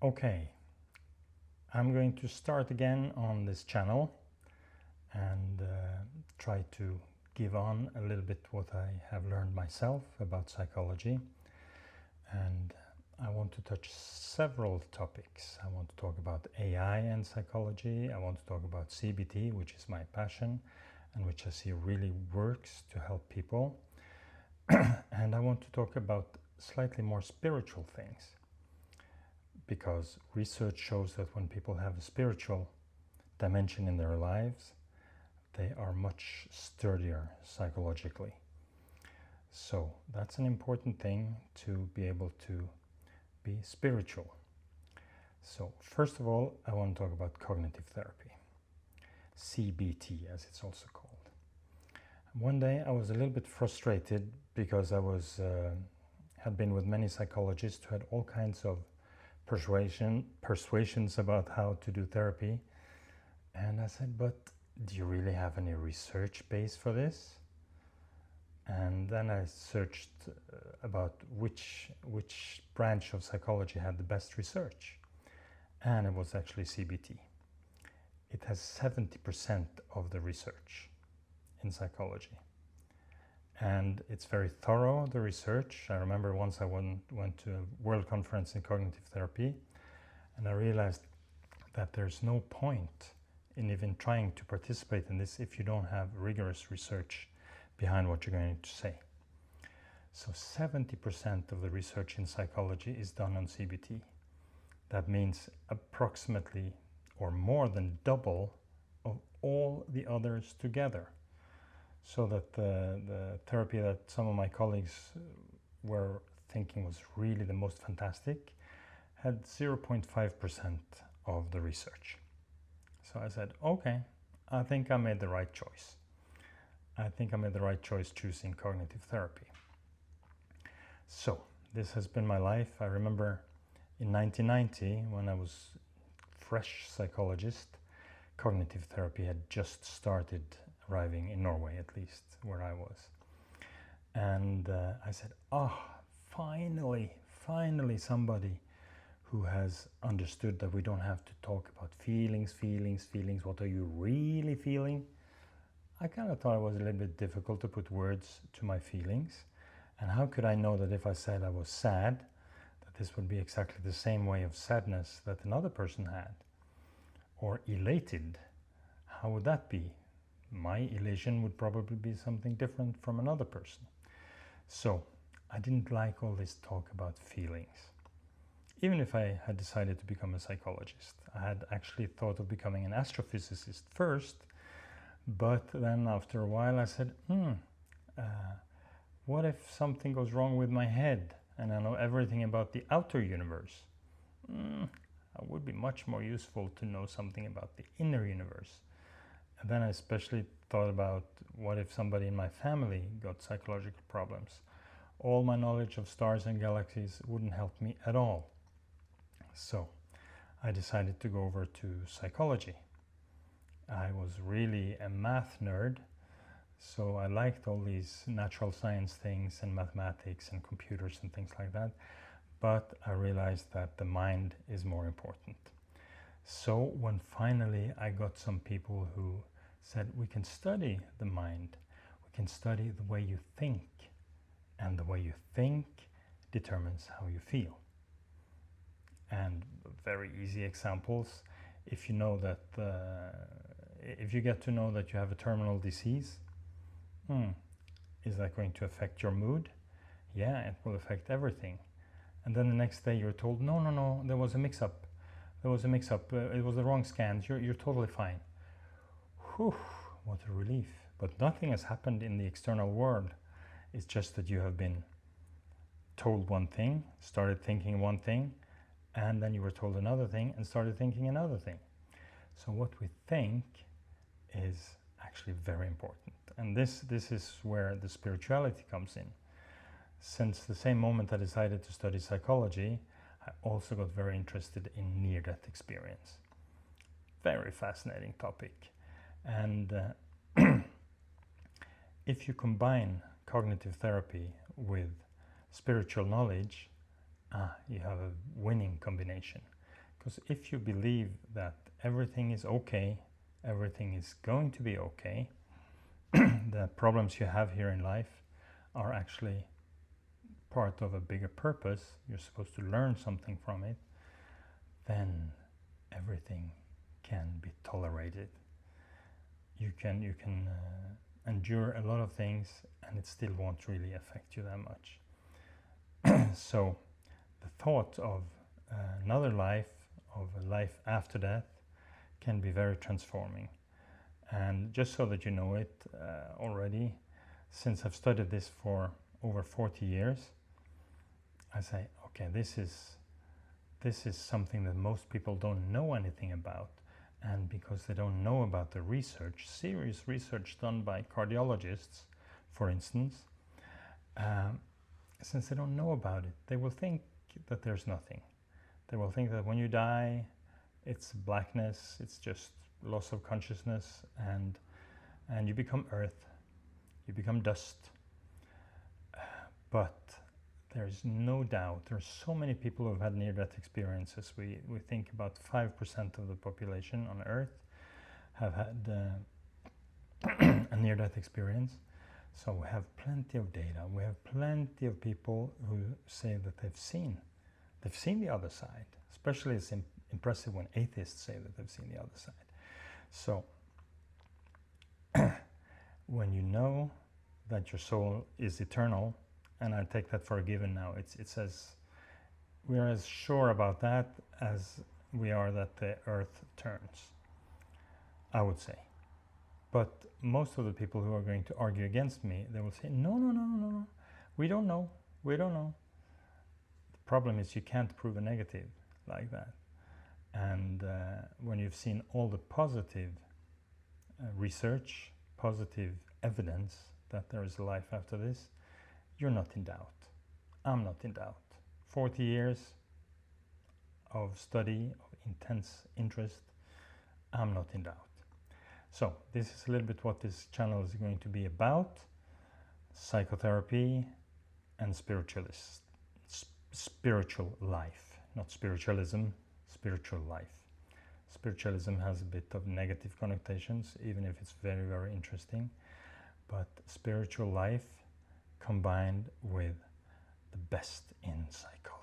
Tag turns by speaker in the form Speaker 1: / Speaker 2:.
Speaker 1: Okay, I'm going to start again on this channel and try to give on a little bit what I have learned myself about psychology. And I want to touch several topics. I want to talk about AI and psychology. I want to talk about CBT, which is my passion and which I see really works to help people. And I want to talk about slightly more spiritual things, because research shows that when people have a spiritual dimension in their lives, they are much sturdier psychologically. So that's an important thing, to be able to be spiritual. So first of all, I want to talk about cognitive therapy, CBT as it's also called. One day I was a little bit frustrated because I had been with many psychologists who had all kinds of persuasions about how to do therapy, and I said, but do you really have any research base for this? And then I searched about which branch of psychology had the best research, and it was actually CBT. It has 70% of the research in psychology, and it's very thorough, the research. I remember once I went to a world conference in cognitive therapy, and I realized that there's no point in even trying to participate in this if you don't have rigorous research behind what you're going to say. So 70% of the research in psychology is done on CBT. That means approximately or more than double of all the others together. So that the therapy that some of my colleagues were thinking was really the most fantastic had 0.5% of the research. So I said, okay, I think I made the right choice. I think I made the right choice choosing cognitive therapy. So this has been my life. I remember in 1990, when I was fresh psychologist, cognitive therapy had just started arriving in Norway, at least where I was. And I said, finally somebody who has understood that we don't have to talk about feelings. What are you really feeling? I kind of thought it was a little bit difficult to put words to my feelings. And how could I know that if I said I was sad, that this would be exactly the same way of sadness that another person had? Or elated, how would that be? My elation would probably be something different from another person. So I didn't like all this talk about feelings. Even if I had decided to become a psychologist, I had actually thought of becoming an astrophysicist first, but then after a while I said, what if something goes wrong with my head and I know everything about the outer universe? It would be much more useful to know something about the inner universe. And then I especially thought about, what if somebody in my family got psychological problems? All my knowledge of stars and galaxies wouldn't help me at all. So I decided to go over to psychology. I was really a math nerd, so I liked all these natural science things and mathematics and computers and things like that. But I realized that the mind is more important. So when finally I got some people who said, we can study the mind, we can study the way you think, and the way you think determines how you feel. And very easy examples, if you know that, if you get to know that you have a terminal disease, is that going to affect your mood? Yeah, it will affect everything. And then the next day you're told, no, there was a mix-up. It was the wrong scans, you're totally fine. Whew, what a relief. But nothing has happened in the external world. It's just that you have been told one thing, started thinking one thing, and then you were told another thing and started thinking another thing. So what we think is actually very important. And this is where the spirituality comes in. Since the same moment I decided to study psychology, I also got very interested in near-death experience. Very fascinating topic. And if you combine cognitive therapy with spiritual knowledge, you have a winning combination. Because if you believe that everything is okay, everything is going to be okay, the problems you have here in life are actually part of a bigger purpose, you're supposed to learn something from it, then everything can be tolerated. You can endure a lot of things and it still won't really affect you that much. So the thought of another life, of a life after death, can be very transforming. And just so that you know it already, since I've studied this for over 40 years, I say, okay, this is something that most people don't know anything about. And because they don't know about the research, serious research done by cardiologists, for instance, since they don't know about it, they will think that there's nothing. They will think that when you die, it's blackness, it's just loss of consciousness, and you become earth, you become dust. But there's no doubt, there's so many people who have had near-death experiences. We think about 5% of the population on Earth have had a near-death experience. So we have plenty of data. We have plenty of people who say that they've seen the other side. Especially it's impressive when atheists say that they've seen the other side. So when you know that your soul is eternal, and I take that for a given now, it says we are as sure about that as we are that the earth turns, I would say. But most of the people who are going to argue against me, they will say, no, we don't know. The problem is you can't prove a negative like that. And when you've seen all the positive research, positive evidence that there is a life after this, you're not in doubt. I'm not in doubt. 40 years of study, of intense interest, I'm not in doubt. So this is a little bit what this channel is going to be about: psychotherapy and spiritual life. Not spiritualism, spiritual life. Spiritualism has a bit of negative connotations, even if it's very, very interesting. But spiritual life combined with the best in psychology.